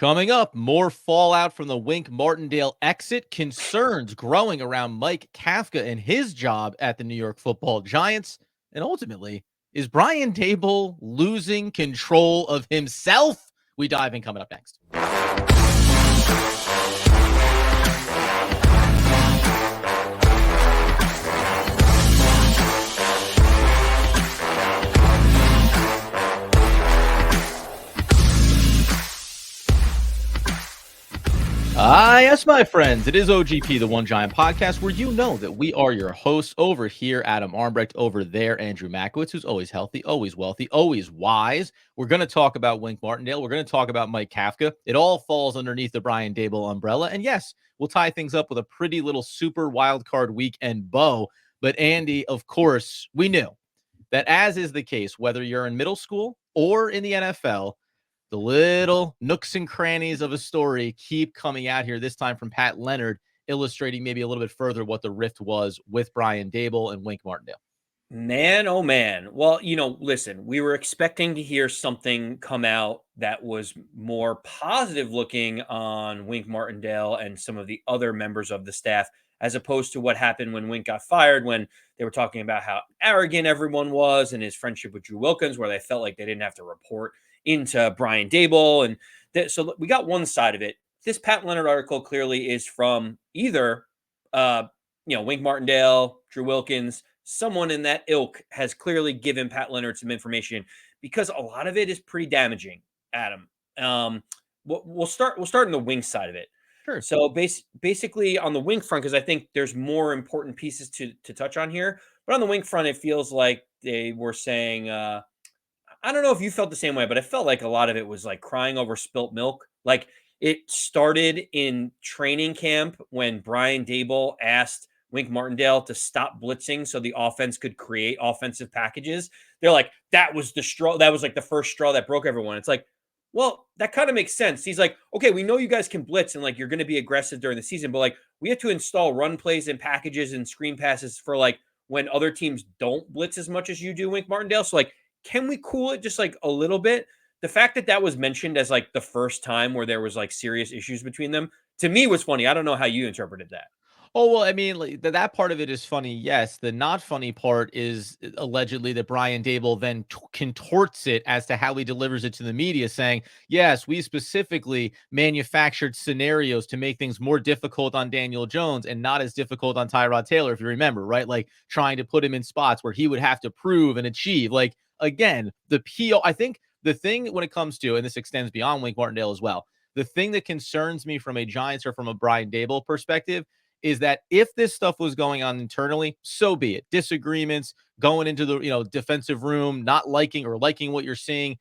Coming up, more fallout from the Wink Martindale exit, concerns growing around Mike Kafka and his job at the New York Football Giants, and ultimately, is Brian Daboll losing control of himself? We dive in coming up next. Yes, my friends, it is OGP, the One Giant Podcast, where you know that we are your hosts. Over here, Adam Armbrecht. Over there, Andrew Makowitz, who's always healthy, always wealthy, always wise. We're going to talk about Wink Martindale. We're going to talk about Mike Kafka. It all falls underneath the Brian Daboll umbrella. And yes, we'll tie things up with a pretty little super wild card weekend bow. But Andy, of course, we knew that, as is the case, whether you're in middle school or in the NFL, the little nooks and crannies of a story keep coming out here, this time from Pat Leonard, illustrating maybe a little bit further what the rift was with Brian Daboll and Wink Martindale. Man, oh man. Well, listen, we were expecting to hear something come out that was more positive looking on Wink Martindale and some of the other members of the staff, as opposed to what happened when Wink got fired, when they were talking about how arrogant everyone was and his friendship with Drew Wilkins, where they felt like they didn't have to report into Brian Daboll. And so we got one side of it. This Pat Leonard article clearly is from either, Wink Martindale, Drew Wilkins. Someone in that ilk has clearly given Pat Leonard some information, because a lot of it is pretty damaging, Adam. We'll start on the Wink side of it. Sure. So basically on the Wink front, because I think there's more important pieces to touch on here. But on the Wink front, it feels like they were saying, I don't know if you felt the same way, but I felt like a lot of it was like crying over spilt milk. Like, it started in training camp when Brian Daboll asked Wink Martindale to stop blitzing so the offense could create offensive packages. They're like, that was the straw. That was like the first straw that broke everyone. It's like, well, that kind of makes sense. He's like, okay, we know you guys can blitz and like you're going to be aggressive during the season, but like we have to install run plays and packages and screen passes for like when other teams don't blitz as much as you do, Wink Martindale. So like, can we cool it just like a little bit? The fact that that was mentioned as like the first time where there was like serious issues between them, to me, was funny. I don't know how you interpreted that. Oh, well, I mean, like, that part of it is funny, yes. The not funny part is allegedly that Brian Daboll then contorts it as to how he delivers it to the media, saying, yes, we specifically manufactured scenarios to make things more difficult on Daniel Jones and not as difficult on Tyrod Taylor, if you remember, right? Like, trying to put him in spots where he would have to prove and achieve. Like, again, the PO, I think the thing when it comes to, and this extends beyond Wink Martindale as well, the thing that concerns me from a Giants or from a Brian Daboll perspective is that if this stuff was going on internally, so be it. Disagreements, going into the defensive room, not liking or liking what you're seeing.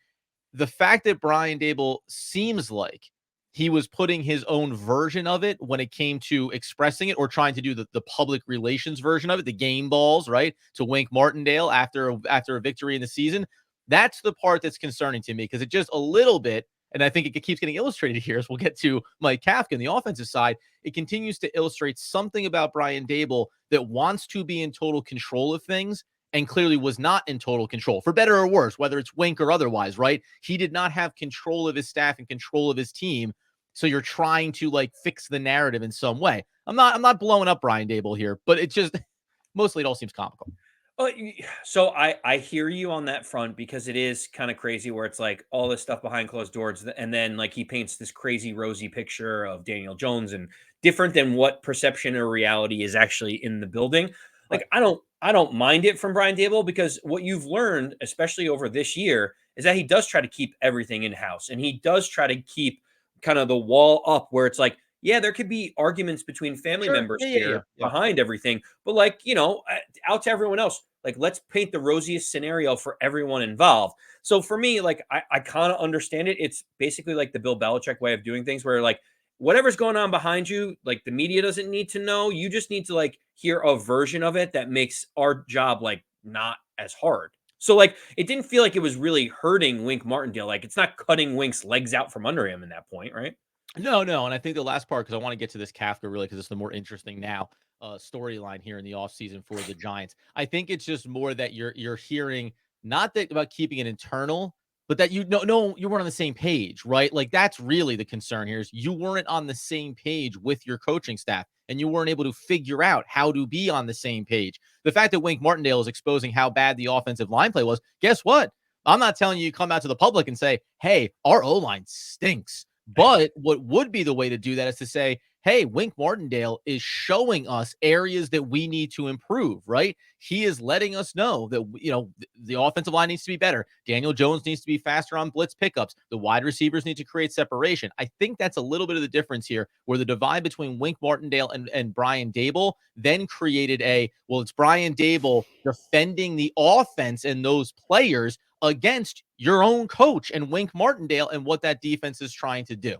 The fact that Brian Daboll seems like he was putting his own version of it when it came to expressing it or trying to do the public relations version of it, the game balls, right, to Wink Martindale after a victory in the season. That's the part that's concerning to me, because it just a little bit, and I think it keeps getting illustrated here as we'll get to Mike Kafka on the offensive side. It continues to illustrate something about Brian Daboll that wants to be in total control of things and clearly was not in total control, for better or worse, whether it's Wink or otherwise, right? He did not have control of his staff and control of his team. So you're trying to like fix the narrative in some way. I'm not blowing up Brian Daboll here, but it just mostly it all seems comical. So I hear you on that front, because it is kind of crazy where it's like all this stuff behind closed doors, and then like he paints this crazy rosy picture of Daniel Jones and different than what perception or reality is actually in the building. Right. Like, I don't mind it from Brian Daboll, because what you've learned, especially over this year, is that he does try to keep everything in house, and he does try to keep kind of the wall up where it's like, yeah, there could be arguments between family Sure. members Yeah. here behind everything, but like, out to everyone else, like, let's paint the rosiest scenario for everyone involved. So for me, like, I kind of understand it. It's basically like the Bill Belichick way of doing things, where like whatever's going on behind you, like the media doesn't need to know. You just need to like hear a version of it that makes our job like not as hard. So like it didn't feel like it was really hurting Wink Martindale. Like, it's not cutting Wink's legs out from under him in that point, right? No, and I think the last part, because I want to get to this Kafka really, because it's the more interesting now storyline here in the offseason for the Giants. I think it's just more that you're hearing not that about keeping it internal, but that you weren't on the same page, right? Like that's really the concern here is you weren't on the same page with your coaching staff and you weren't able to figure out how to be on the same page. The fact that Wink Martindale is exposing how bad the offensive line play was, guess what? I'm not telling you come out to the public and say, hey, our O-line stinks. But what would be the way to do that is to say, hey, Wink Martindale is showing us areas that we need to improve, right? He is letting us know that, the offensive line needs to be better. Daniel Jones needs to be faster on blitz pickups. The wide receivers need to create separation. I think that's a little bit of the difference here, where the divide between Wink Martindale and Brian Daboll then created it's Brian Daboll defending the offense and those players against your own coach and Wink Martindale and what that defense is trying to do.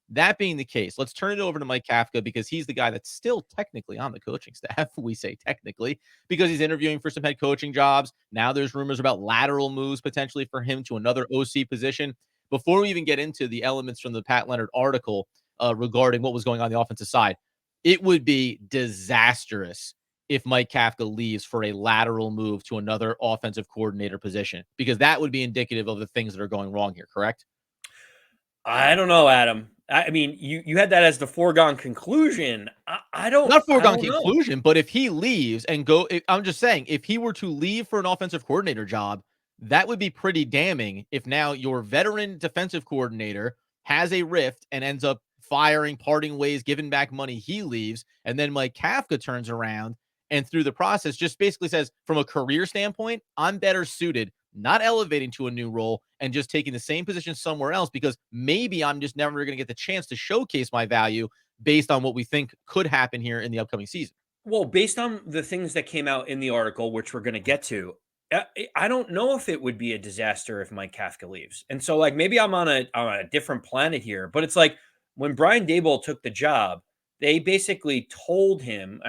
That being the case, let's turn it over to Mike Kafka because he's the guy that's still technically on the coaching staff. We say technically because he's interviewing for some head coaching jobs. Now there's rumors about lateral moves potentially for him to another OC position. Before we even get into the elements from the Pat Leonard article regarding what was going on the offensive side, it would be disastrous if Mike Kafka leaves for a lateral move to another offensive coordinator position, because that would be indicative of the things that are going wrong here, correct? I don't know, Adam. I mean, you had that as the foregone conclusion. I don't Not foregone I don't conclusion, but if he leaves and I'm just saying, if he were to leave for an offensive coordinator job, that would be pretty damning if now your veteran defensive coordinator has a rift and ends up firing, parting ways, giving back money, he leaves, and then Mike Kafka turns around and through the process just basically says, from a career standpoint, I'm better suited, not elevating to a new role and just taking the same position somewhere else because maybe I'm just never going to get the chance to showcase my value based on what we think could happen here in the upcoming season. Well, based on the things that came out in the article, which we're going to get to, I don't know if it would be a disaster if Mike Kafka leaves. And so, like, maybe I'm on a different planet here, but it's like when Brian Daboll took the job, they basically told him,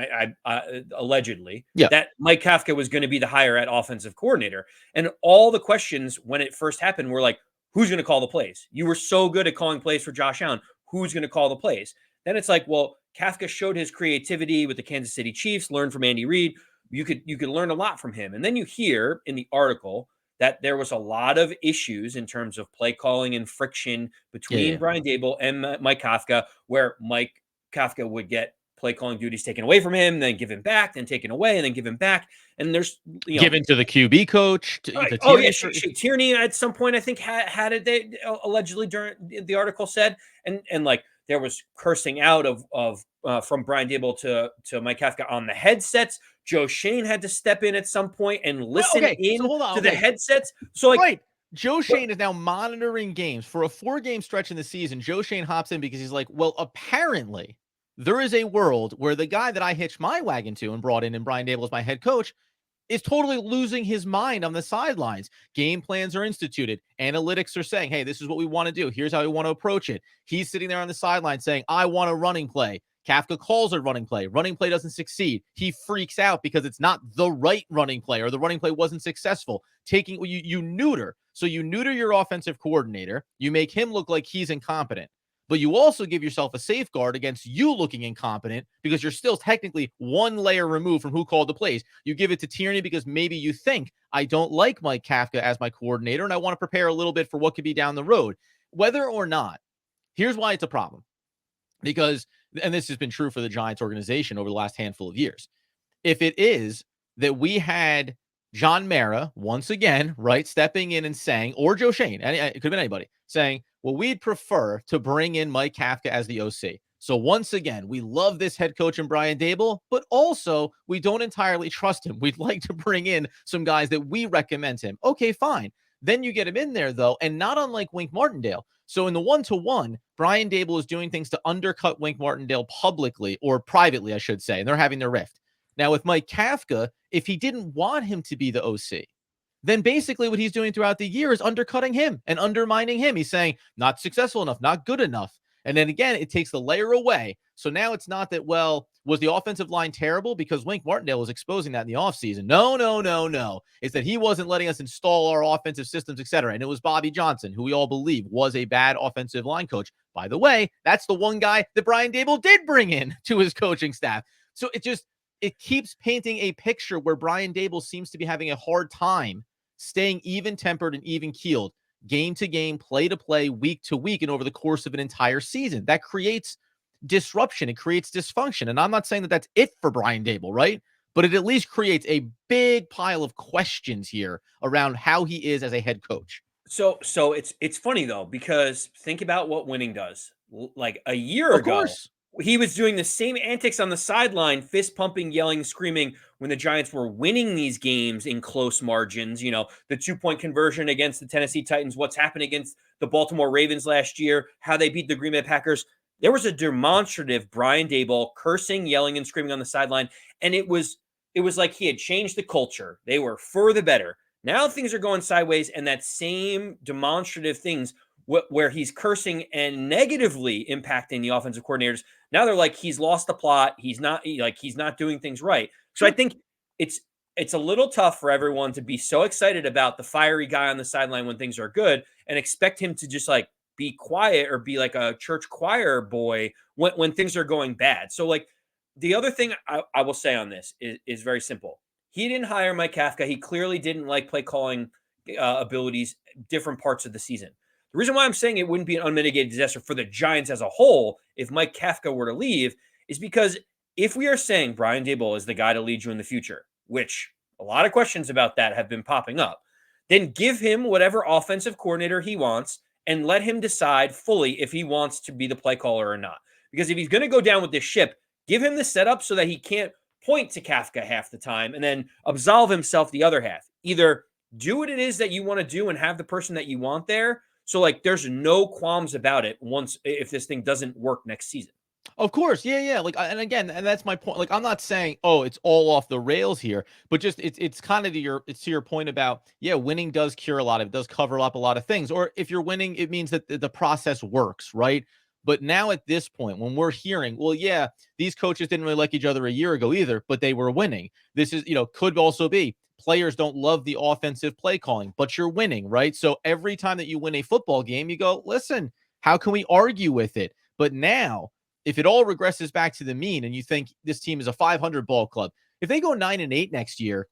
allegedly, Yeah. that Mike Kafka was going to be the hire at offensive coordinator. And all the questions when it first happened were like, who's going to call the plays? You were so good at calling plays for Josh Allen. Who's going to call the plays? Then it's like, well, Kafka showed his creativity with the Kansas City Chiefs, learned from Andy Reid. You could learn a lot from him. And then you hear in the article that there was a lot of issues in terms of play calling and friction between Brian Daboll and Mike Kafka, where Mike Kafka would get play calling duties taken away from him, then give him back, then taken away, and then give him back. And there's given to the QB coach. Tierney at some point I think had it. They allegedly during the article said, and like there was cursing out of from Brian Daboll to Mike Kafka on the headsets. Joe Shane had to step in at some point and listen to the headsets. So like, right. Joe Shane is now monitoring games for a 4-game stretch in the season. Joe Shane hops in because he's like, well, apparently there is a world where the guy that I hitched my wagon to and brought in, and Brian Daboll as my head coach, is totally losing his mind on the sidelines. Game plans are instituted. Analytics are saying, hey, this is what we want to do. Here's how we want to approach it. He's sitting there on the sideline saying, I want a running play. Kafka calls a running play. Running play doesn't succeed. He freaks out because it's not the right running play or the running play wasn't successful. You neuter. So you neuter your offensive coordinator. You make him look like he's incompetent. But you also give yourself a safeguard against you looking incompetent because you're still technically one layer removed from who called the plays. You give it to Tierney because maybe you think, I don't like Mike Kafka as my coordinator and I want to prepare a little bit for what could be down the road. Whether or not, here's why it's a problem. Because, and this has been true for the Giants organization over the last handful of years, if it is that we had John Mara, once again, right, stepping in and saying, or Joe Shane, it could have been anybody, saying, well, we'd prefer to bring in Mike Kafka as the OC. So once again, we love this head coach in Brian Daboll, but also we don't entirely trust him. We'd like to bring in some guys that we recommend him. Okay, fine. Then you get him in there, though, and not unlike Wink Martindale. So in the 1-to-1, Brian Daboll is doing things to undercut Wink Martindale publicly, or privately, I should say, and they're having their rift. Now, with Mike Kafka, if he didn't want him to be the OC, then basically what he's doing throughout the year is undercutting him and undermining him. He's saying, not successful enough, not good enough. And then again, it takes the layer away. So now it's not that, well, was the offensive line terrible because Wink Martindale was exposing that in the offseason? No. It's that he wasn't letting us install our offensive systems, etc. And it was Bobby Johnson, who we all believe was a bad offensive line coach. By the way, that's the one guy that Brian Daboll did bring in to his coaching staff. So it keeps painting a picture where Brian Daboll seems to be having a hard time staying even-tempered and even-keeled. game to game, play to play, week to week, and over the course of an entire season. That creates disruption. It creates dysfunction. And I'm not saying that that's it for Brian Daboll, right? But it at least creates a big pile of questions here around how he is as a head coach. So it's funny though, because think about what winning does. Like a year Of ago, course. he was doing the same antics on the sideline, fist pumping, yelling, screaming when the Giants were winning these games in close margins. You know, the 2-point conversion against the Tennessee Titans, what's happened against the Baltimore Ravens last year, how they beat the Green Bay Packers. There was a demonstrative Brian Daboll cursing, yelling, and screaming on the sideline, and it was like he had changed the culture. They were for the better. Now things are going sideways, and that same demonstrative things where he's cursing and negatively impacting the offensive coordinators. Now they're like, he's lost the plot. He's not doing things right. So I think it's a little tough for everyone to be so excited about the fiery guy on the sideline when things are good and expect him to just like be quiet or be like a church choir boy when things are going bad. So like the other thing I will say on this is very simple. He didn't hire Mike Kafka. He clearly didn't like play calling abilities different parts of the season. The reason why I'm saying it wouldn't be an unmitigated disaster for the Giants as a whole if Mike Kafka were to leave is because if we are saying Brian Daboll is the guy to lead you in the future, which a lot of questions about that have been popping up, then give him whatever offensive coordinator he wants and let him decide fully if he wants to be the play caller or not. Because if he's going to go down with this ship, give him the setup so that he can't point to Kafka half the time and then absolve himself the other half. Either do what it is that you want to do and have the person that you want there, so like there's no qualms about it once if this thing doesn't work next season. Of course. Yeah, yeah. Like, and again, and that's my point. Like, I'm not saying, oh, it's all off the rails here, but just it's kind of to your point about, yeah, winning does cure a lot of it, does cover up a lot of things. Or if you're winning, it means that the process works, right? But now at this point, when we're hearing, well, yeah, these coaches didn't really like each other a year ago either, but they were winning. This is, could also be players don't love the offensive play calling, but you're winning, right? So every time that you win a football game, you go, listen, how can we argue with it? But now, if it all regresses back to the mean and you think this team is a 500 ball club, if they go 9-8 next year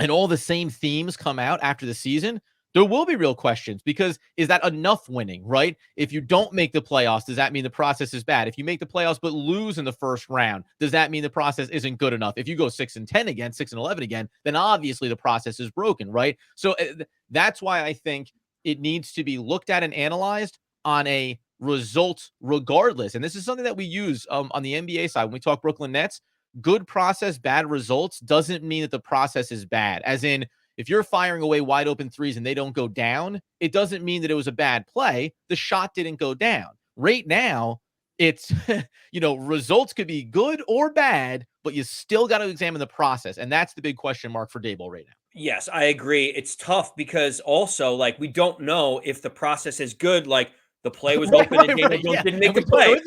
and all the same themes come out after the season, there will be real questions because is that enough winning, right? If you don't make the playoffs, does that mean the process is bad? If you make the playoffs but lose in the first round, does that mean the process isn't good enough? If you go 6-10 again, 6-11 again, then obviously the process is broken, right? So that's why I think it needs to be looked at and analyzed on a results regardless. And this is something that we use on the NBA side when we talk Brooklyn Nets. Good process, bad results doesn't mean that the process is bad. As in, if you're firing away wide open threes and they don't go down, it doesn't mean that it was a bad play. The shot didn't go down. Right now, it's, results could be good or bad, but you still got to examine the process. And that's the big question mark for Daboll right now. Yes, I agree. It's tough because also, like, we don't know if the process is good. Like, the play was open and Daniel Jones didn't make the play,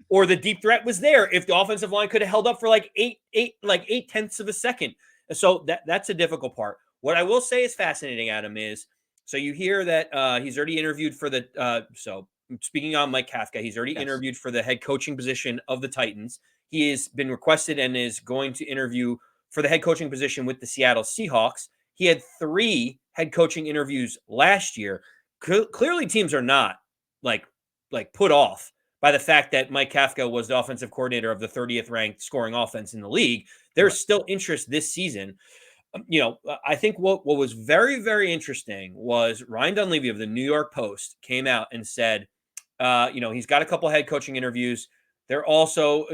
or the deep threat was there. If the offensive line could have held up for like eight tenths of a second. So that's a difficult part. What I will say is fascinating, Adam, is so you hear that he's already interviewed for the so speaking on Mike Kafka, he's already interviewed for the head coaching position of the Titans. He has been requested and is going to interview for the head coaching position with the Seattle Seahawks. He had 3 head coaching interviews last year. Clearly, teams are not like put off by the fact that Mike Kafka was the offensive coordinator of the 30th ranked scoring offense in the league. There's still interest this season. I think what was very, very interesting was Ryan Dunleavy of the New York Post came out and said, he's got a couple head coaching interviews. They're also,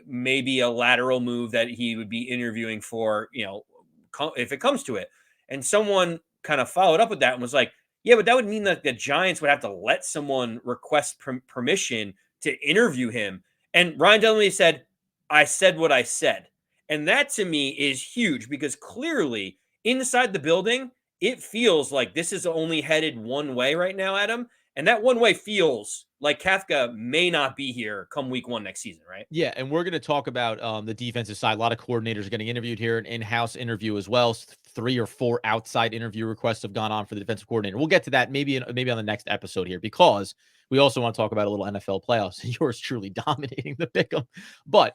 maybe a lateral move that he would be interviewing for, if it comes to it. And someone kind of followed up with that and was like, yeah, but that would mean that the Giants would have to let someone request permission to interview him. And Ryan Dunleavy said, I said what I said. And that to me is huge because clearly inside the building, it feels like this is only headed one way right now, Adam. And that one way feels like Kafka may not be here come week 1 next season, right? Yeah, and we're going to talk about the defensive side. A lot of coordinators are getting interviewed here, an in-house interview as well. 3 or 4 outside interview requests have gone on for the defensive coordinator. We'll get to that maybe on the next episode here because we also want to talk about a little NFL playoffs. Yours truly dominating the pick'em. But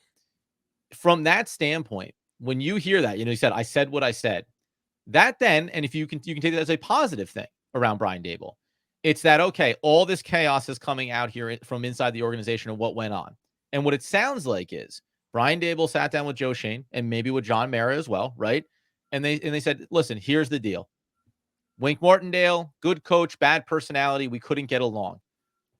from that standpoint, when you hear that, he said, I said what I said. That then, and if you can take that as a positive thing around Brian Daboll. It's that, okay, all this chaos is coming out here from inside the organization and what went on. And what it sounds like is Brian Daboll sat down with Joe Schoen and maybe with John Mara as well, right? And they said, listen, here's the deal. Wink Martindale, good coach, bad personality. We couldn't get along.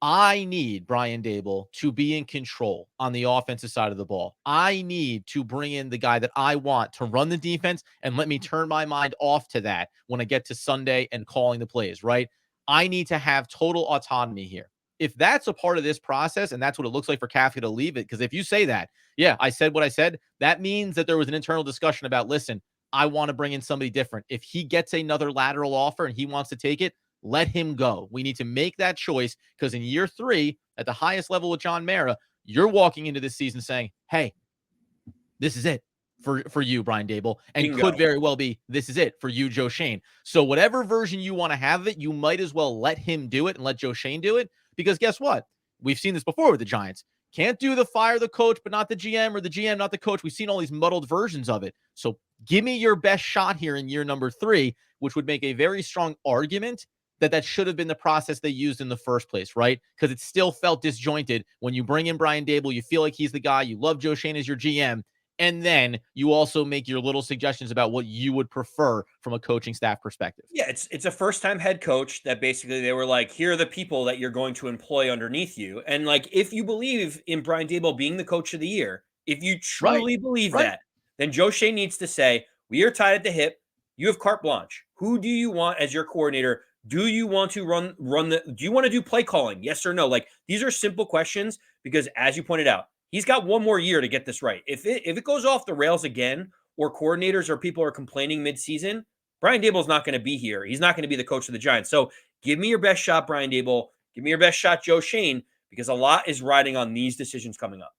I need Brian Daboll to be in control on the offensive side of the ball. I need to bring in the guy that I want to run the defense and let me turn my mind off to that when I get to Sunday and calling the plays, right? I need to have total autonomy here. If that's a part of this process and that's what it looks like for Kafka to leave it, because if you say that, yeah, I said what I said, that means that there was an internal discussion about, listen, I want to bring in somebody different. If he gets another lateral offer and he wants to take it, let him go. We need to make that choice because in year 3, at the highest level with John Mara, you're walking into this season saying, hey, this is it for you, Brian Daboll, and Bingo. could very well be this is it for you, Joe Schoen. So whatever version you want to have of it, you might as well let him do it and let Joe Schoen do it because guess what? We've seen this before with the Giants. Can't do the fire the coach, but not the GM, or the GM, not the coach. We've seen all these muddled versions of it. So give me your best shot here in year number 3, which would make a very strong argument that should have been the process they used in the first place, right? Because it still felt disjointed. When you bring in Brian Daboll, you feel like he's the guy. You love Joe Schoen as your GM. And then you also make your little suggestions about what you would prefer from a coaching staff perspective. Yeah, it's a first-time head coach that basically they were like, here are the people that you're going to employ underneath you. And like, if you believe in Brian Daboll being the coach of the year, if you truly believe that, then Joe Schoen needs to say, we are tied at the hip. You have carte blanche. Who do you want as your coordinator? Do you want to do you want to do play calling? Yes or no? Like, these are simple questions because as you pointed out, he's got one more year to get this right. If it goes off the rails again, or coordinators or people are complaining midseason, Brian Daboll's not going to be here. He's not going to be the coach of the Giants. So give me your best shot, Brian Daboll. Give me your best shot, Joe Schoen, because a lot is riding on these decisions coming up.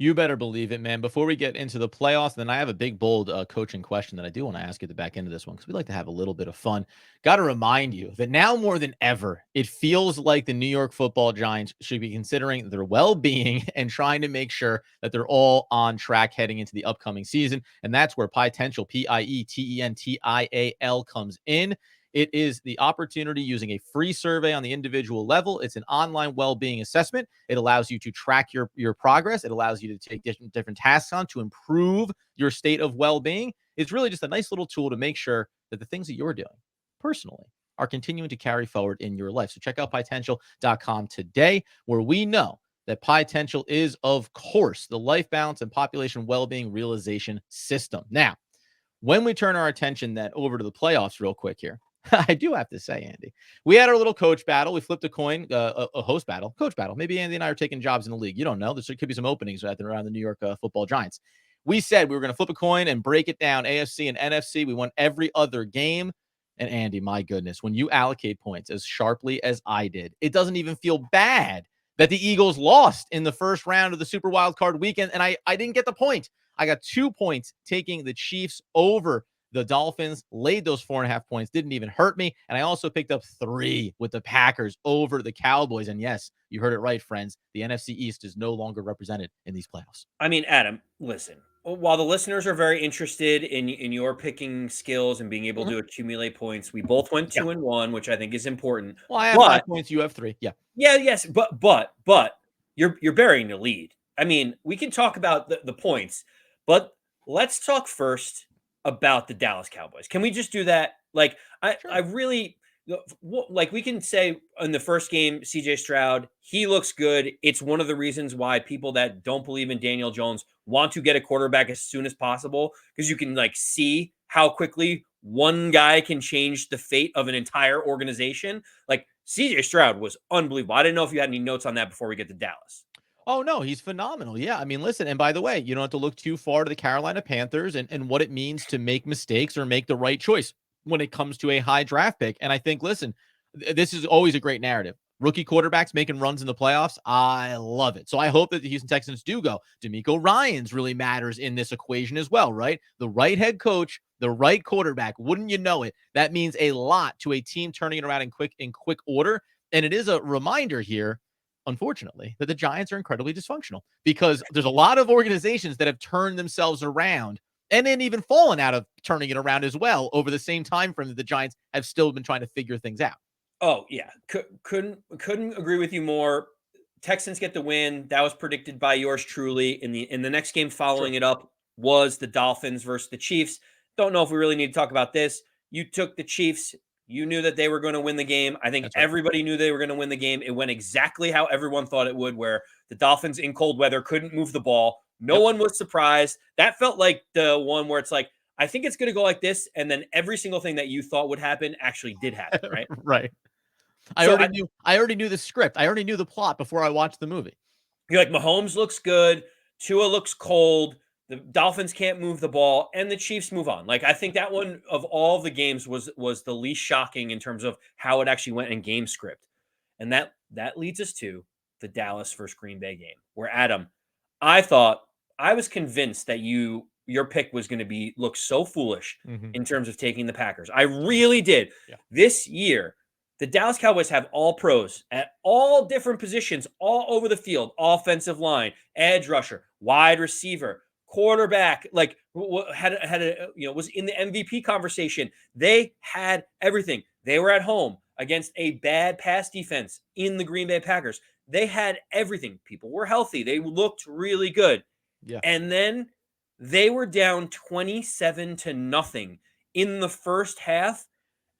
You better believe it, man. Before we get into the playoffs, then I have a big, bold coaching question that I do want to ask you at the back end of this one because we like to have a little bit of fun. Got to remind you that now more than ever, it feels like the New York Football Giants should be considering their well-being and trying to make sure that they're all on track heading into the upcoming season. And that's where Pietential, Pietential, comes in. It is the opportunity using a free survey on the individual level. It's an online well-being assessment. It allows you to track your progress. It allows you to take different tasks on to improve your state of well-being. It's really just a nice little tool to make sure that the things that you're doing personally are continuing to carry forward in your life. So check out Pietential.com today, where we know that Pietential is, of course, the life balance and population well-being realization system. Now, when we turn our attention then over to the playoffs real quick here, I do have to say, Andy, we had our little coach battle. We flipped a coin, a host battle, coach battle. Maybe Andy and I are taking jobs in the league. You don't know. There could be some openings around the New York Football Giants. We said we were going to flip a coin and break it down, AFC and NFC. We won every other game. And Andy, my goodness, when you allocate points as sharply as I did, it doesn't even feel bad that the Eagles lost in the first round of the Super Wild Card weekend. And I didn't get the point. I got 2 points taking the Chiefs over the Dolphins, laid those 4.5 points, didn't even hurt me. And I also picked up 3 with the Packers over the Cowboys. And yes, you heard it right, friends. The NFC East is no longer represented in these playoffs. I mean, Adam, listen, while the listeners are very interested in your picking skills and being able to accumulate points, we both went 2-1, which I think is important. Well, I have 5 points, you have 3. Yeah. Yeah, yes, but you're burying the lead. I mean, we can talk about the points, but let's talk first about the Dallas Cowboys. Can we just do that? Like, I really like, we can say in the first game, CJ Stroud, he looks good. It's one of the reasons why people that don't believe in Daniel Jones want to get a quarterback as soon as possible, because you can like see how quickly one guy can change the fate of an entire organization. Like, CJ Stroud was unbelievable. I didn't know if you had any notes on that before we get to Dallas. Oh, no, he's phenomenal. Yeah, I mean, listen, and by the way, you don't have to look too far to the Carolina Panthers and what it means to make mistakes or make the right choice when it comes to a high draft pick. And I think, listen, this is always a great narrative. Rookie quarterbacks making runs in the playoffs, I love it. So I hope that the Houston Texans do go. DeMeco Ryans really matters in this equation as well, right? The right head coach, the right quarterback, wouldn't you know it? That means a lot to a team turning it around in quick order. And it is a reminder here, unfortunately, that the Giants are incredibly dysfunctional because there's a lot of organizations that have turned themselves around and then even fallen out of turning it around as well over the same time frame that the Giants have still been trying to figure things out. Oh yeah, couldn't agree with you more. Texans get the win. That was predicted by yours truly. In the next game Sure. following it up was the Dolphins versus the Chiefs. Don't know if we really need to talk about this. You took the Chiefs. You knew that they were going to win the game. I think That's right. everybody knew they were going to win the game. It went exactly how everyone thought it would, where the Dolphins in cold weather couldn't move the ball. No Yep. one was surprised. That felt like the one where it's like, I think it's going to go like this. And then every single thing that you thought would happen actually did happen, right? Right. So I already knew the script. I already knew the plot before I watched the movie. you're like, Mahomes looks good. Tua looks cold. The Dolphins can't move the ball, and the Chiefs move on. Like I think that one of all the games was the least shocking in terms of how it actually went in game script, and that leads us to the Dallas versus Green Bay game, where Adam, I was convinced that your pick was going to be look so foolish Mhm. in terms of taking the Packers. I really did. Yeah. This year, the Dallas Cowboys have all pros at all different positions all over the field: offensive line, edge rusher, wide receiver, quarterback. Like had a was in the MVP conversation. They had everything. They were at home against a bad pass defense in the Green Bay Packers. They had everything. People were healthy. They looked really good. Yeah. And then they were down 27 to nothing in the first half,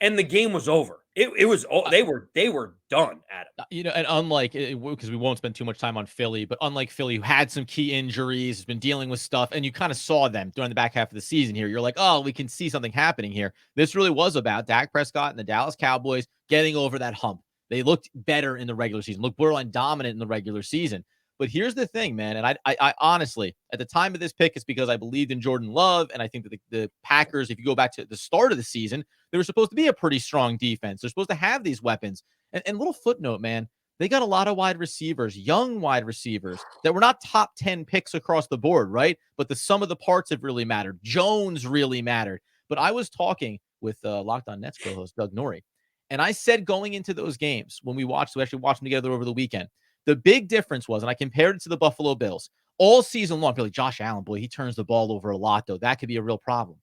and the game was over. It was they were done, Adam. And unlike, because we won't spend too much time on Philly, but unlike Philly, who had some key injuries, has been dealing with stuff, and you kind of saw them during the back half of the season here. You're like, oh, we can see something happening here. This really was about Dak Prescott and the Dallas Cowboys getting over that hump. They looked better in the regular season, looked borderline dominant in the regular season. But here's the thing, man. And I honestly, at the time of this pick, it's because I believed in Jordan Love. And I think that the Packers, if you go back to the start of the season, they were supposed to be a pretty strong defense. They're supposed to have these weapons. And little footnote, man, they got a lot of wide receivers, young wide receivers that were not top 10 picks across the board, right? But the sum of the parts have really mattered. Jones really mattered. But I was talking with Locked On Nets co-host Doug Norrie, and I said going into those games when we actually watched them together over the weekend, the big difference was, and I compared it to the Buffalo Bills all season long. Really, Josh Allen, boy, he turns the ball over a lot, though. That could be a real problem.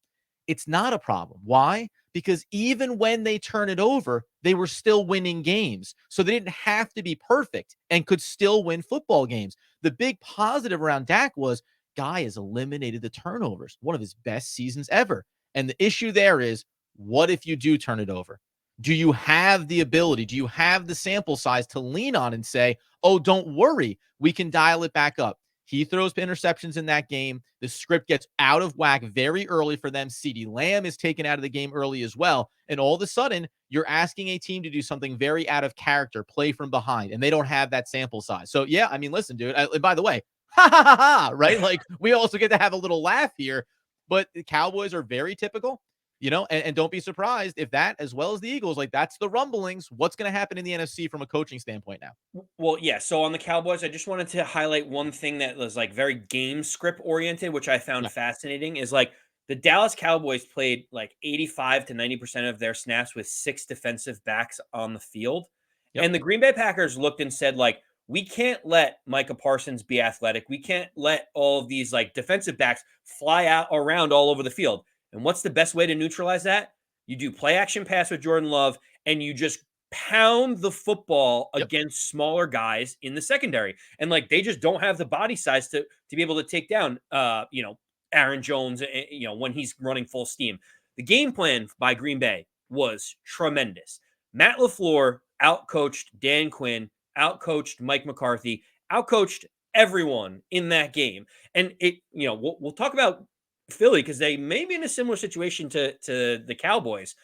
It's not a problem. Why? Because even when they turn it over, they were still winning games. So they didn't have to be perfect and could still win football games. The big positive around Dak was Guy has eliminated the turnovers, one of his best seasons ever. And the issue there is, what if you do turn it over? Do you have the ability? Do you have the sample size to lean on and say, oh, don't worry, we can dial it back up? He throws interceptions in that game. The script gets out of whack very early for them. CeeDee Lamb is taken out of the game early as well. And all of a sudden, you're asking a team to do something very out of character, play from behind, and they don't have that sample size. So, yeah, I mean, listen, dude. And by the way, ha, ha, ha, ha, right? Like, we also get to have a little laugh here. But the Cowboys are very typical. And don't be surprised if that, as well as the Eagles, like that's the rumblings. What's going to happen in the NFC from a coaching standpoint now? Well, yeah. So on the Cowboys, I just wanted to highlight one thing that was like very game script oriented, which I found Yeah. fascinating. Is like the Dallas Cowboys played like 85 to 90% of their snaps with 6 defensive backs on the field, Yep. and the Green Bay Packers looked and said like, we can't let Micah Parsons be athletic. We can't let all of these like defensive backs fly out around all over the field. And what's the best way to neutralize that? You do play action pass with Jordan Love, and you just pound the football Yep. against smaller guys in the secondary. And like they just don't have the body size to be able to take down Aaron Jones, when he's running full steam. The game plan by Green Bay was tremendous. Matt LaFleur outcoached Dan Quinn, outcoached Mike McCarthy, outcoached everyone in that game. And we'll talk about Philly because they may be in a similar situation to the Cowboys.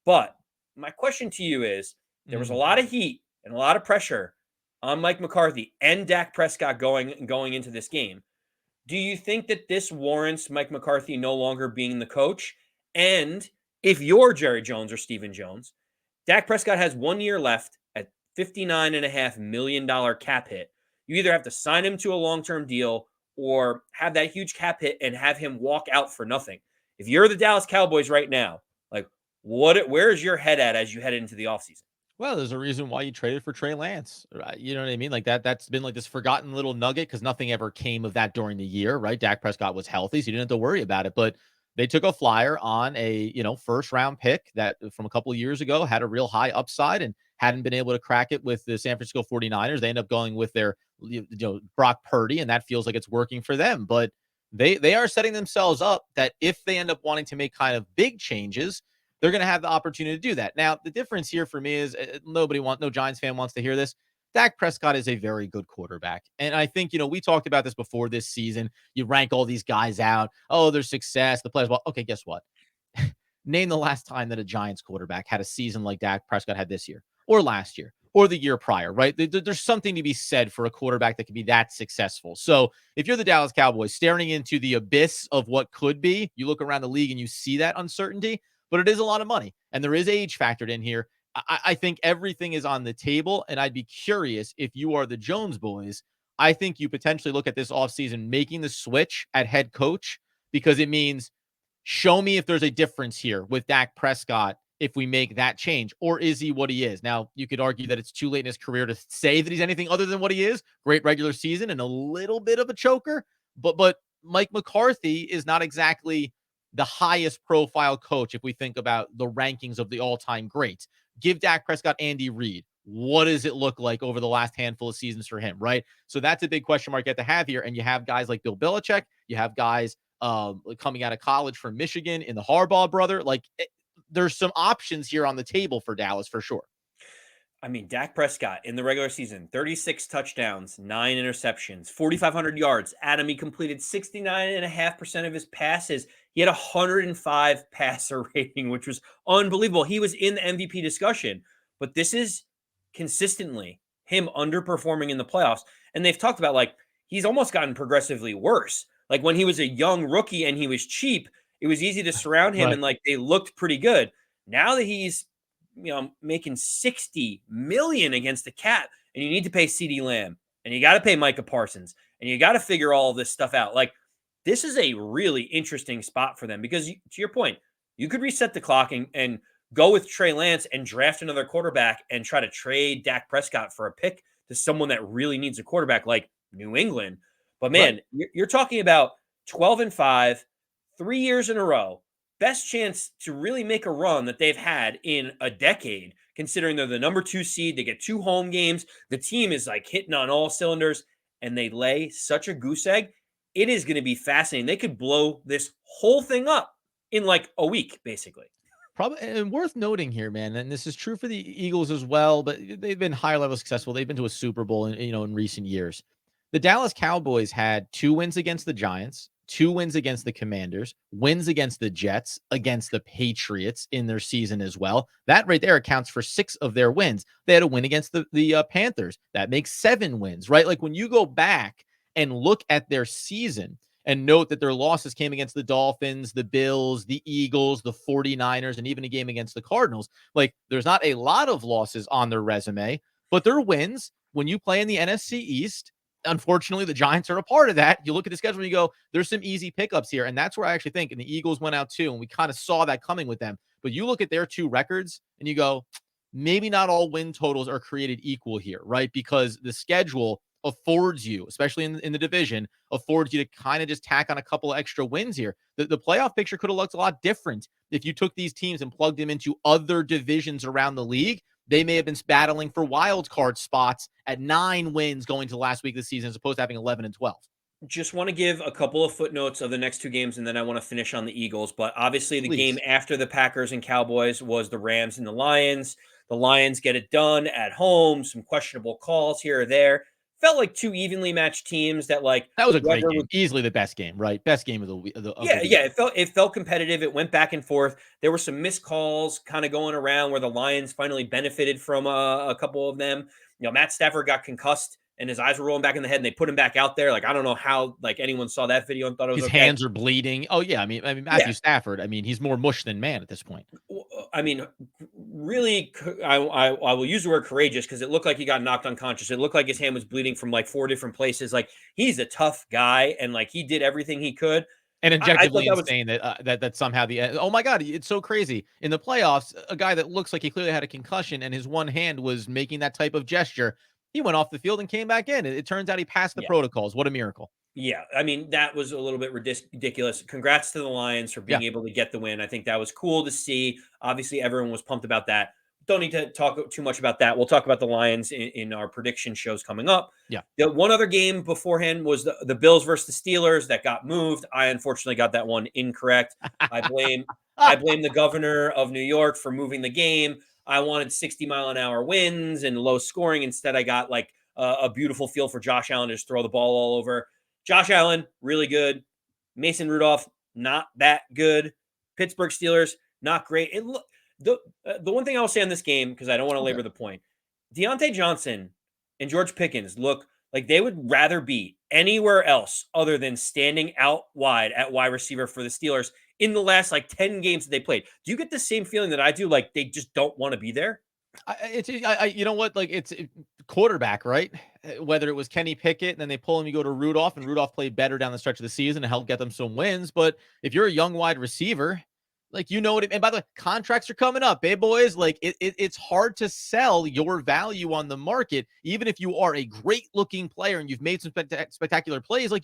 But my question to you is, there was a Mhm. lot of heat and a lot of pressure on Mike McCarthy and Dak Prescott going into this game. Do you think that this warrants Mike McCarthy no longer being the coach? And if you're Jerry Jones or Stephen Jones, Dak Prescott has 1 year left at $59.5 million cap hit. You either have to sign him to a long-term deal or have that huge cap hit and have him walk out for nothing. If you're the Dallas Cowboys right now, like where's your head at as you head into the offseason? Well, there's a reason why you traded for Trey Lance, right? You know what I mean? Like that's been like this forgotten little nugget because nothing ever came of that during the year, right? Dak Prescott was healthy, so you didn't have to worry about it. But they took a flyer on a, first round pick that from a couple of years ago had a real high upside and hadn't been able to crack it with the San Francisco 49ers. They end up going with their, Brock Purdy, and that feels like it's working for them. But they are setting themselves up that if they end up wanting to make kind of big changes, they're going to have the opportunity to do that. Now, the difference here for me is no Giants fan wants to hear this. Dak Prescott is a very good quarterback. And I think, we talked about this before this season. You rank all these guys out. Oh, their success, the players. Well, okay, guess what? Name the last time that a Giants quarterback had a season like Dak Prescott had this year or last year or the year prior, right? There's something to be said for a quarterback that can be that successful. So if you're the Dallas Cowboys staring into the abyss of what could be, you look around the league and you see that uncertainty, but it is a lot of money and there is age factored in here. I think everything is on the table, and I'd be curious if you are the Jones boys. I think you potentially look at this offseason making the switch at head coach because it means show me if there's a difference here with Dak Prescott if we make that change, or is he what he is? Now, you could argue that it's too late in his career to say that he's anything other than what he is. Great regular season and a little bit of a choker, but Mike McCarthy is not exactly the highest profile coach if we think about the rankings of the all-time greats. Give Dak Prescott Andy Reid. What does it look like over the last handful of seasons for him, right? So that's a big question mark you have to have here. And you have guys like Bill Belichick. You have guys coming out of college from Michigan in the Harbaugh brother. There's some options here on the table for Dallas for sure. I mean, Dak Prescott in the regular season, 36 touchdowns, 9 interceptions, 4,500 yards. Adam, he completed 69.5% of his passes. He had 105 passer rating, which was unbelievable. He was in the MVP discussion, but this is consistently him underperforming in the playoffs. And they've talked about he's almost gotten progressively worse. Like when he was a young rookie and he was cheap, it was easy to surround him Right. and they looked pretty good. Now that he's making $60 million against the cap, and you need to pay CeeDee Lamb, and you got to pay Micah Parsons, and you got to figure all this stuff out. This is a really interesting spot for them because, to your point, you could reset the clock and go with Trey Lance and draft another quarterback and try to trade Dak Prescott for a pick to someone that really needs a quarterback like New England. But man, right, you're talking about 12-5, 3 years in a row. Best chance to really make a run that they've had in a decade, considering they're the number 2 seed. They get 2 home games. The team is hitting on all cylinders, and they lay such a goose egg. It is going to be fascinating. They could blow this whole thing up in a week, basically. Probably, and worth noting here, man, and this is true for the Eagles as well, but they've been higher level successful. They've been to a Super Bowl in recent years. The Dallas Cowboys had 2 wins against the Giants, 2 wins against the Commanders, wins against the Jets, against the Patriots in their season as well. That right there accounts for 6 of their wins. They had a win against the Panthers. That makes 7 wins, right? When you go back and look at their season and note that their losses came against the Dolphins, the Bills, the Eagles, the 49ers, and even a game against the Cardinals. There's not a lot of losses on their resume, but their wins when you play in the NFC East. Unfortunately, the Giants are a part of that. You look at the schedule and you go, there's some easy pickups here. And that's where I actually think, and the Eagles went out too, and we kind of saw that coming with them. But you look at their 2 records and you go, maybe not all win totals are created equal here, right? Because the schedule affords you, especially in the division, affords you to kind of just tack on a couple of extra wins here. The playoff picture could have looked a lot different if you took these teams and plugged them into other divisions around the league. They may have been battling for wild card spots at 9 wins going to the last week of the season as opposed to having 11 and 12. Just want to give a couple of footnotes of the next 2 games, and then I want to finish on the Eagles. But obviously the game after the Packers and Cowboys was the Rams and the Lions. The Lions get it done at home, some questionable calls here or there. Felt like 2 evenly matched teams that that was a great game. Easily the best game, right? Best game of the week. Yeah. It felt competitive. It went back and forth. There were some missed calls kind of going around where the Lions finally benefited from a couple of them. Matt Stafford got concussed and his eyes were rolling back in the head and they put him back out there. I don't know how anyone saw that video and thought it was his okay. hands are bleeding. Oh yeah. I mean Matthew Stafford, he's more mush than man at this point. Really, I will use the word courageous because it looked like he got knocked unconscious. It looked like his hand was bleeding from 4 different places. He's a tough guy and he did everything he could. And objectively insane that somehow oh my God, it's so crazy. In the playoffs, a guy that looks like he clearly had a concussion and his one hand was making that type of gesture, he went off the field and came back in. It turns out he passed the protocols. What a miracle. Yeah, that was a little bit ridiculous. Congrats to the Lions for being able to get the win. I think that was cool to see. Obviously, everyone was pumped about that. don't need to talk too much about that. We'll talk about the Lions in our prediction shows coming up. Yeah. The one other game beforehand was the Bills versus the Steelers that got moved. I unfortunately got that one incorrect. I blame the governor of New York for moving the game. I wanted 60-mile-an-hour winds and low scoring. Instead, I got like a beautiful feel for Josh Allen to just throw the ball all over. Josh Allen, really good. Mason Rudolph, not that good. Pittsburgh Steelers, not great. The one thing I'll say on this game, because I don't want to labor the point, Deontay Johnson and George Pickens look like they would rather be anywhere else other than standing out wide at wide receiver for the Steelers in the last like 10 games that they played. Do you get the same feeling that I do? Like they just don't want to be there? You know what? Like it's quarterback, right? Whether it was Kenny Pickett and then they pull him, you go to Rudolph, and Rudolph played better down the stretch of the season and helped get them some wins. But if you're a young wide receiver, like you know what? And by the way, contracts are coming up, boys. Like it's hard to sell your value on the market, even if you are a great looking player and you've made some spectacular plays. Like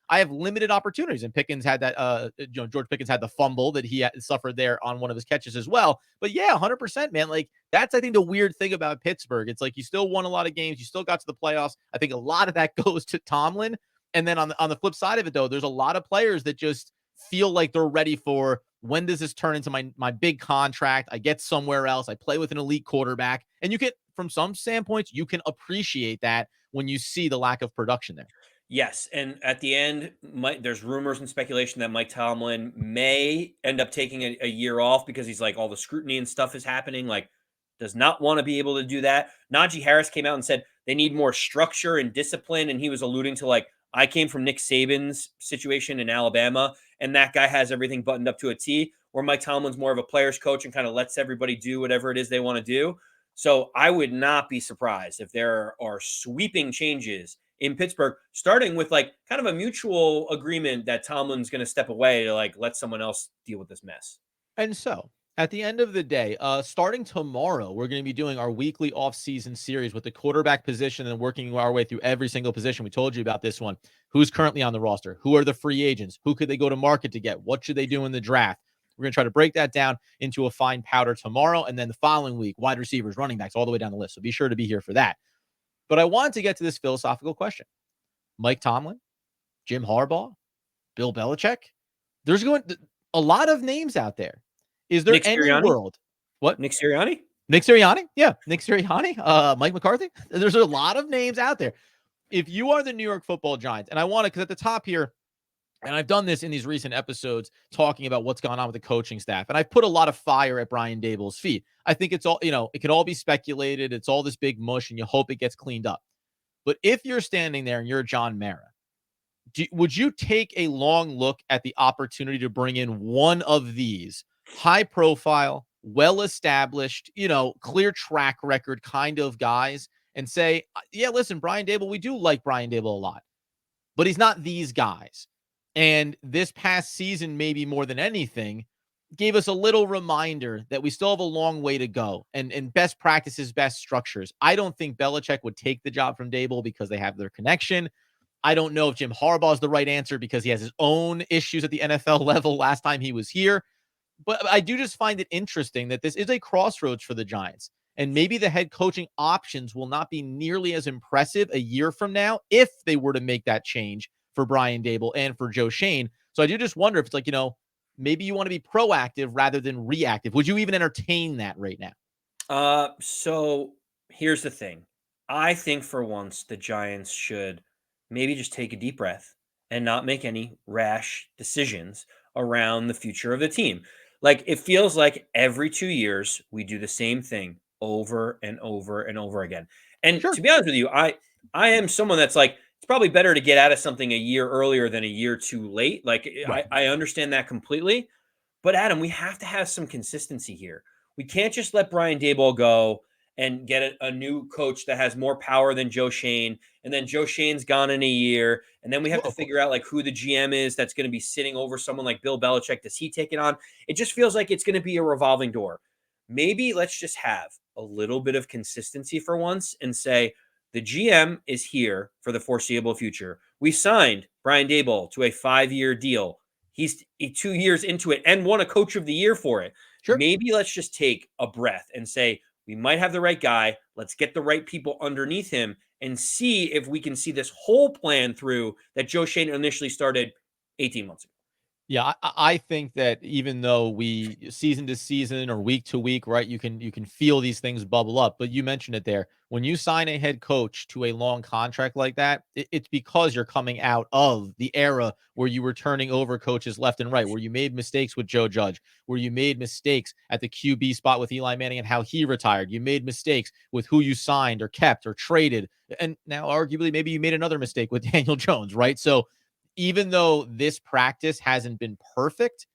I have limited opportunities, and Pickens had that. George Pickens had the fumble that he suffered there on one of his catches as well. But yeah, 100%, man. Like that's I think the weird thing about Pittsburgh. It's like you still won a lot of games, you still got to the playoffs. I think a lot of that goes to Tomlin. And then on the flip side of it, though, there's a lot of players that just feel like they're ready for when does this turn into my big contract? I get somewhere else. I play with an elite quarterback, and you can, from some standpoints, you can appreciate that when you see the lack of production there. Yes, and at the end, there's rumors and speculation that Mike Tomlin may end up taking a year off because he's like all the scrutiny and stuff is happening. Like, does not want to be able to do that. Najee Harris came out and said they need more structure and discipline, and he was alluding to like I came from Nick Saban's situation in Alabama, and that guy has everything buttoned up to a T. Where Mike Tomlin's more of a player's coach and kind of lets everybody do whatever it is they want to do. So I would not be surprised if there are sweeping changes in Pittsburgh, starting with like kind of a mutual agreement that Tomlin's going to step away to like let someone else deal with this mess. And so at the end of the day, starting tomorrow, we're going to be doing our weekly off-season series with the quarterback position and working our way through every single position. We told you about this one. Who's currently on the roster? Who are the free agents? Who could they go to market to get? What should they do in the draft? We're going to try to break that down into a fine powder tomorrow. And then the following week, wide receivers, running backs, all the way down the list. So be sure to be here for that. But I wanted to get to this philosophical question. Mike Tomlin, Jim Harbaugh, Bill Belichick. There's going a lot of names out there. Is there Nick any Sirianni? world? What? Nick Sirianni? Nick Sirianni? Yeah, Nick Sirianni. Mike McCarthy. There's a lot of names out there. If you are the New York Football Giants, and I want to, because at the top here, and I've done this in these recent episodes talking about what's gone on with the coaching staff, and I've put a lot of fire at Brian Daboll's feet. I think it's all, it can all be speculated. It's all this big mush, and you hope it gets cleaned up. But if you're standing there and you're John Mara, would you take a long look at the opportunity to bring in one of these high profile, well-established, clear track record kind of guys and say, yeah, listen, Brian Daboll, we do like Brian Daboll a lot, but he's not these guys. And this past season, maybe more than anything, gave us a little reminder that we still have a long way to go and best practices, best structures. I don't think Belichick would take the job from Daboll because they have their connection. I don't know if Jim Harbaugh is the right answer because he has his own issues at the NFL level last time he was here. But I do just find it interesting that this is a crossroads for the Giants. And maybe the head coaching options will not be nearly as impressive a year from now if they were to make that change for Brian Daboll and for Joe Schoen. So I do just wonder if it's like, maybe you want to be proactive rather than reactive. Would you even entertain that right now? So here's the thing. I think for once the Giants should maybe just take a deep breath and not make any rash decisions around the future of the team. Like it feels like every 2 years we do the same thing over and over and over again. And Sure. to be honest with you, I am someone that's like, it's probably better to get out of something a year earlier than a year too late. Like Right. I understand that completely. But Adam, we have to have some consistency here. We can't just let Brian Daboll go and get a new coach that has more power than Joe Schoen, and then Joe Schoen's gone in a year, and then we have to figure out like who the GM is that's going to be sitting over someone like Bill Belichick. Does he take it on? It just feels like it's going to be a revolving door. Maybe let's just have a little bit of consistency for once and say the GM is here for the foreseeable future. We signed Brian Daboll to a 5-year deal. He's 2 years into it and won a coach of the year for it. Sure. maybe let's just take a breath and say, we might have the right guy. Let's get the right people underneath him and see if we can see this whole plan through that Joe Schoen initially started 18 months ago. Yeah, I think that even though we season to season or week to week, right, you can feel these things bubble up. But you mentioned it there. When you sign a head coach to a long contract like that, it's because you're coming out of the era where you were turning over coaches left and right, where you made mistakes with Joe Judge, where you made mistakes at the QB spot with Eli Manning and how he retired. You made mistakes with who you signed or kept or traded. And now arguably maybe you made another mistake with Daniel Jones, right? So even though this practice hasn't been perfect,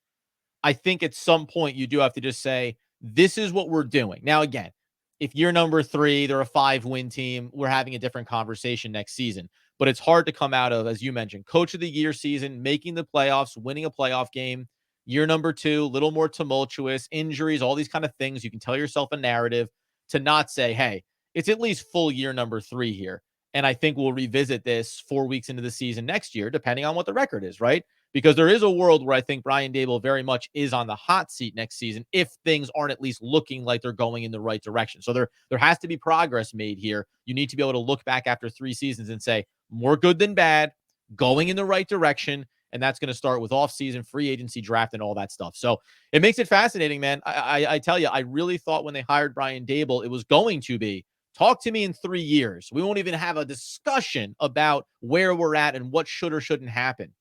I think at some point you do have to just say, this is what we're doing. Now, again, if you're number 3, they're a 5-win team, we're having a different conversation next season. But it's hard to come out of, as you mentioned, coach of the year season, making the playoffs, winning a playoff game. Year number 2, a little more tumultuous, injuries, all these kind of things. You can tell yourself a narrative to not say, hey, it's at least full year number 3 here. And I think we'll revisit this 4 weeks into the season next year, depending on what the record is, right? Because there is a world where I think Brian Daboll very much is on the hot seat next season if things aren't at least looking like they're going in the right direction. So there has to be progress made here. You need to be able to look back after 3 seasons and say, more good than bad, going in the right direction. And that's going to start with offseason, free agency, draft, and all that stuff. So it makes it fascinating, man. I tell you, I really thought when they hired Brian Daboll, it was going to be talk to me in 3 years. We won't even have a discussion about where we're at and what should or shouldn't happen.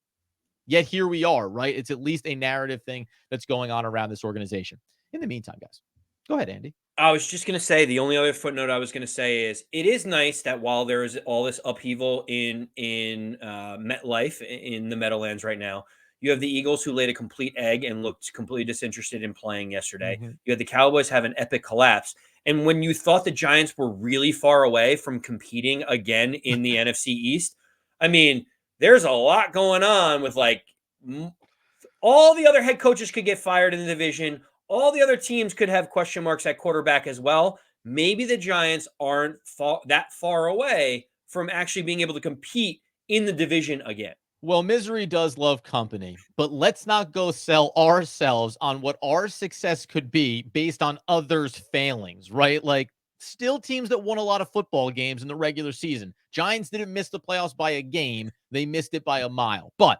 Yet here we are, right? It's at least a narrative thing that's going on around this organization. In the meantime, guys, go ahead, Andy. I was just going to say the only other footnote I was going to say is it is nice that while there is all this upheaval in MetLife in the Meadowlands right now, you have the Eagles who laid a complete egg and looked completely disinterested in playing yesterday. Mm-hmm. You had the Cowboys have an epic collapse. And when you thought the Giants were really far away from competing again in the NFC East, I mean, there's a lot going on with like all the other head coaches could get fired in the division. All the other teams could have question marks at quarterback as well. Maybe the Giants aren't that far away from actually being able to compete in the division again. Well, misery does love company, but let's not go sell ourselves on what our success could be based on others' failings, right? Like, still teams that won a lot of football games in the regular season. Giants didn't miss the playoffs by a game, they missed it by a mile. But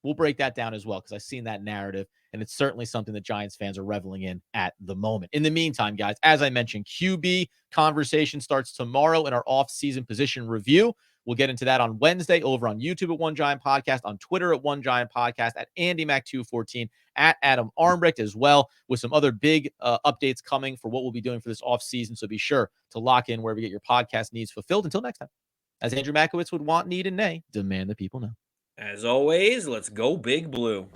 we'll break that down as well because I've seen that narrative, and it's certainly something that Giants fans are reveling in at the moment. In the meantime, guys, as I mentioned, QB conversation starts tomorrow in our off-season position review. We'll get into that on Wednesday over on YouTube at One Giant Podcast, on Twitter at One Giant Podcast, at AndyMac214, at Adam Armbrecht as well, with some other big updates coming for what we'll be doing for this offseason. So be sure to lock in wherever you get your podcast needs fulfilled. Until next time, as Andrew Makowitz would want, need, and nay, demand that people know. As always, let's go Big Blue.